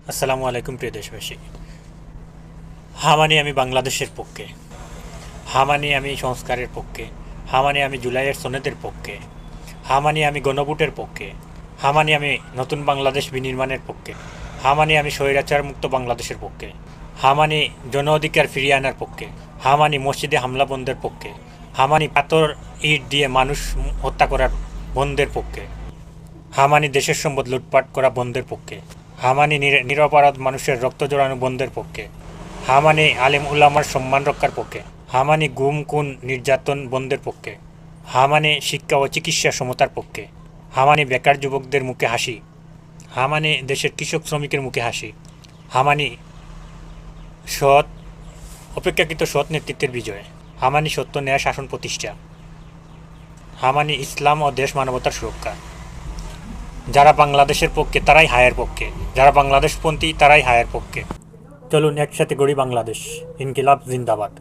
আসসালামু আলাইকুম প্রিয় দেশবাসী। আমি বাংলাদেশের পক্ষে। আমি সংস্কারের পক্ষে। আমি জুলাইয়ের সনদের পক্ষে। আমি গণভোটের পক্ষে। আমি নতুন বাংলাদেশ বিনির্মাণের পক্ষে। আমি স্বৈরাচার মুক্ত বাংলাদেশের পক্ষে। জন অধিকার ফিরিয়ে আনার পক্ষে। মসজিদে হামলা বন্ধের পক্ষে। পাথর ইট দিয়ে মানুষ হত্যা করার বন্ধের পক্ষে। দেশের সম্পদ লুটপাট করা বন্ধের পক্ষে। নিরপরাধ মানুষের রক্ত জড়ানো বন্ধের পক্ষে। আলেম উলামার সম্মান রক্ষার পক্ষে। গুম খুন নির্যাতন বন্ধের পক্ষে। শিক্ষা ও চিকিৎসা সমতার পক্ষে। বেকার যুবকদের মুখে হাসি। দেশের কৃষক শ্রমিকের মুখে হাসি। সৎ অপেক্ষাকৃত সৎ নেতৃত্বের বিজয়। সত্য ন্যায় শাসন প্রতিষ্ঠা। ইসলাম ও দেশ মানবতার সুরক্ষা। যারা বাংলাদেশের পক্ষে তারাই হায়ের পক্ষে, যারা বাংলাদেশপন্থী তারাই হায়ের পক্ষে। চলুন একসাথে গড়ি বাংলাদেশ। ইনকিলাব জিন্দাবাদ।